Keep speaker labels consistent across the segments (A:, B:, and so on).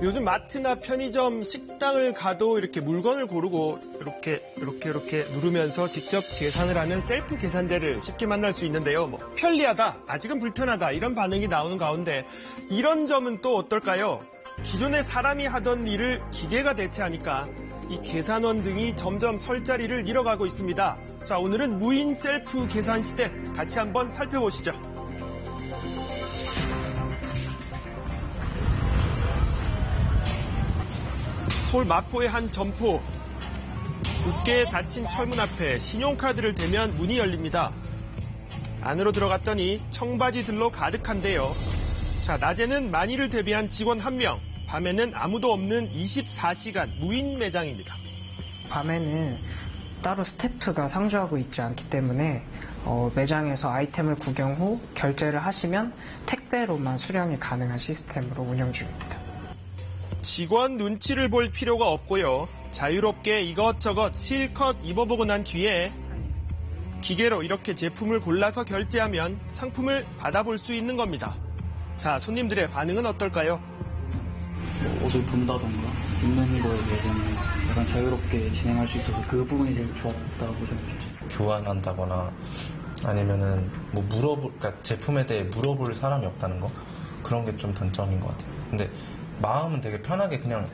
A: 요즘 마트나 편의점, 식당을 가도 이렇게 물건을 고르고 이렇게 누르면서 직접 계산을 하는 셀프 계산대를 쉽게 만날 수 있는데요. 편리하다, 아직은 불편하다 이런 반응이 나오는 가운데 이런 점은 또 어떨까요? 기존에 사람이 하던 일을 기계가 대체하니까 이 계산원 등이 점점 설 자리를 잃어가고 있습니다. 자, 오늘은 무인 셀프 계산 시대 같이 한번 살펴보시죠. 서울 마포의 한 점포. 굳게 닫힌 철문 앞에 신용카드를 대면 문이 열립니다. 안으로 들어갔더니 청바지들로 가득한데요. 자, 낮에는 만일을 대비한 직원 1명, 밤에는 아무도 없는 24시간 무인 매장입니다.
B: 밤에는 따로 스태프가 상주하고 있지 않기 때문에 매장에서 아이템을 구경 후 결제를 하시면 택배로만 수령이 가능한 시스템으로 운영 중입니다.
A: 직원 눈치를 볼 필요가 없고요. 자유롭게 이것저것 실컷 입어보고 난 뒤에 기계로 이렇게 제품을 골라서 결제하면 상품을 받아볼 수 있는 겁니다. 자, 손님들의 반응은 어떨까요?
C: 옷을 본다던가 입는 거에 대해서는 약간 자유롭게 진행할 수 있어서 그 부분이 제일 좋았다고 생각해요.
D: 교환한다거나 아니면은 그러니까 제품에 대해 물어볼 사람이 없다는 거, 그런 게 좀 단점인 것 같아요. 근데 마음은 되게 편하게 그냥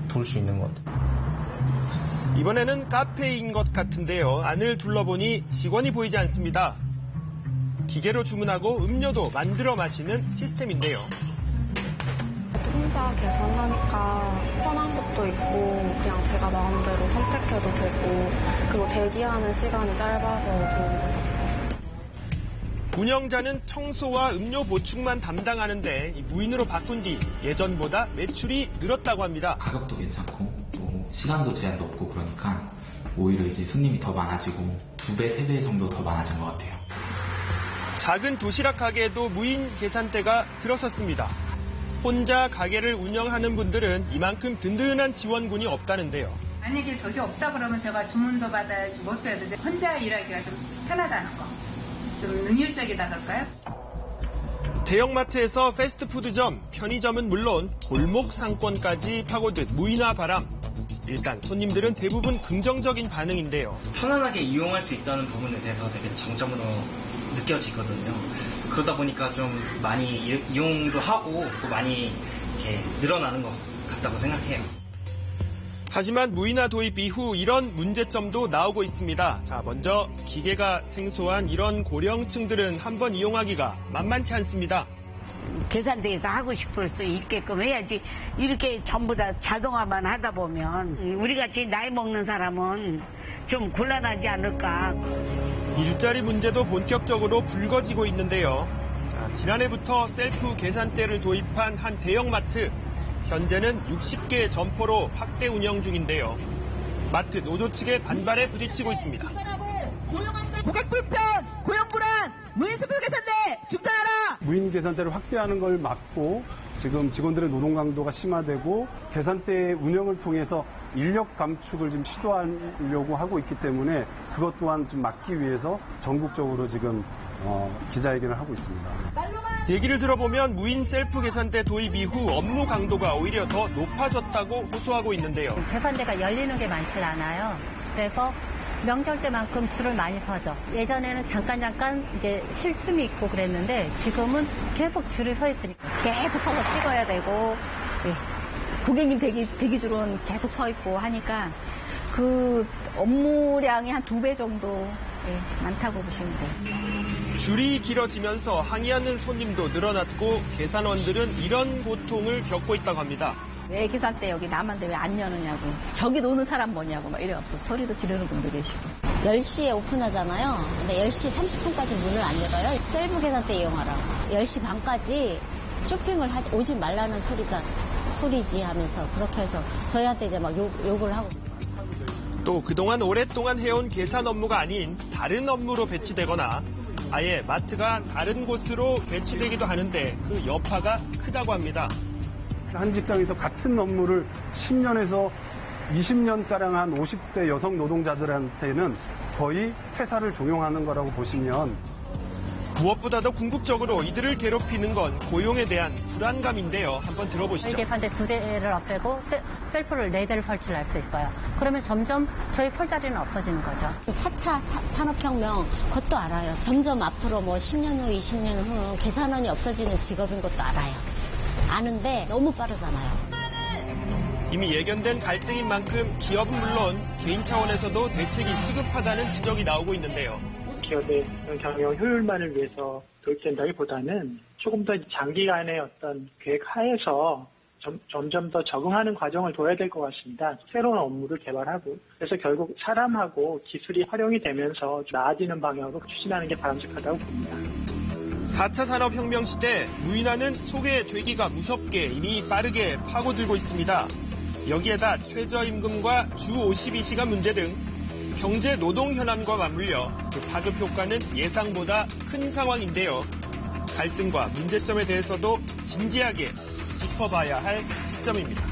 D: 볼 수 있는 것 같아요.
A: 이번에는 카페인 것 같은데요. 안을 둘러보니 직원이 보이지 않습니다. 기계로 주문하고 음료도 만들어 마시는 시스템인데요.
E: 혼자 계산하니까 편한 것도 있고 그냥 제가 마음대로 선택해도 되고 그리고 대기하는 시간이 짧아서 좋은 것 같아요.
A: 운영자는 청소와 음료 보충만 담당하는데 무인으로 바꾼 뒤 예전보다 매출이 늘었다고 합니다.
F: 가격도 괜찮고 또 시간도 제한도 없고 그러니까 오히려 이제 손님이 더 많아지고 2배, 3배 정도 더 많아진 것 같아요.
A: 작은 도시락 가게에도 무인 계산대가 들어섰습니다. 혼자 가게를 운영하는 분들은 이만큼 든든한 지원군이 없다는데요.
G: 만약에 저기 없다 그러면 제가 주문도 받아야지 뭣도 해야 되지. 혼자 일하기가 좀 편하다는 거. 좀 능률적이다 그럴까요?
A: 대형마트에서 패스트푸드점, 편의점은 물론 골목 상권까지 파고든 무인화 바람. 일단 손님들은 대부분 긍정적인 반응인데요.
H: 편안하게 이용할 수 있다는 부분에 대해서 되게 장점으로 느껴지거든요. 그러다 보니까 좀 많이 이용도 하고 또 많이 이렇게 늘어나는 것 같다고 생각해요.
A: 하지만 무인화 도입 이후 이런 문제점도 나오고 있습니다. 자, 먼저 기계가 생소한 이런 고령층들은 한번 이용하기가 만만치 않습니다.
I: 계산대에서 하고 싶을 수 있게끔 해야지. 이렇게 전부 다 자동화만 하다 보면 우리같이 나이 먹는 사람은 좀 곤란하지 않을까.
A: 일자리 문제도 본격적으로 불거지고 있는데요. 자, 지난해부터 셀프 계산대를 도입한 한 대형마트. 현재는 60개 점포로 확대 운영 중인데요. 마트 노조 측의 반발에 부딪히고 있습니다.
J: 고객 불편, 고용 불안, 무인 셀프 계산대 중단하라!
K: 무인 계산대를 확대하는 걸 막고 지금 직원들의 노동 강도가 심화되고 계산대 운영을 통해서 인력 감축을 지금 시도하려고 하고 있기 때문에 그것 또한 좀 막기 위해서 전국적으로 지금 기자회견을 하고 있습니다.
A: 얘기를 들어보면 무인 셀프 계산대 도입 이후 업무 강도가 오히려 더 높아졌다고 호소하고 있는데요.
L: 계산대가 열리는 게 많지 않아요. 그래서 명절 때만큼 줄을 많이 서죠. 예전에는 잠깐 이제 쉴 틈이 있고 그랬는데 지금은 계속 줄을 서 있으니까
M: 계속 서서 찍어야 되고 고객님 대기줄은 계속 서 있고 하니까 그 업무량이 한 2배 정도 많다고 보시면 돼요.
A: 줄이 길어지면서 항의하는 손님도 늘어났고 계산원들은 이런 고통을 겪고 있다고 합니다.
M: 왜 계산대 여기 남한데 왜 안 여느냐고. 저기 노는 사람 뭐냐고 막 이래서 소리도 지르는 분도 계시고.
N: 10시에 오픈하잖아요. 근데 10시 30분까지 문을 안 열어요. 셀프 계산대 이용하라. 10시 반까지 쇼핑을 오지 말라는 소리지 하면서 그렇게 해서 저희한테 이제 막 욕을 하고.
A: 또 그동안 오랫동안 해온 계산 업무가 아닌 다른 업무로 배치되거나 아예 마트가 다른 곳으로 배치되기도 하는데 그 여파가 크다고 합니다.
K: 한 직장에서 같은 업무를 10년에서 20년가량 한 50대 여성 노동자들한테는 거의 퇴사를 종용하는 거라고 보시면
A: 무엇보다도 궁극적으로 이들을 괴롭히는 건 고용에 대한 불안감인데요. 한번 들어보시죠.
L: 저희 계산대 2대를 없애고 셀프를 4대를 설치를 할 수 있어요. 그러면 점점 저희 설 자리는 없어지는 거죠.
N: 4차 산업혁명 그것도 알아요. 점점 앞으로 뭐 10년 후, 20년 후 계산원이 없어지는 직업인 것도 알아요. 아는데 너무 빠르잖아요.
A: 이미 예견된 갈등인 만큼 기업은 물론 개인 차원에서도 대책이 시급하다는 지적이 나오고 있는데요.
O: 기업의 경영 효율만을 위해서 도입된다기보다는 조금 더 장기간의 어떤 계획 하에서 점점 더 적응하는 과정을 둬야 될 것 같습니다. 새로운 업무를 개발하고 그래서 결국 사람하고 기술이 활용이 되면서 나아지는 방향으로 추진하는 게 바람직하다고 봅니다.
A: 4차 산업혁명 시대 무인화는 소개되기가 무섭게 이미 빠르게 파고들고 있습니다. 여기에다 최저임금과 주 52시간 문제 등 경제 노동 현안과 맞물려 그 파급 효과는 예상보다 큰 상황인데요. 갈등과 문제점에 대해서도 진지하게 짚어봐야 할 시점입니다.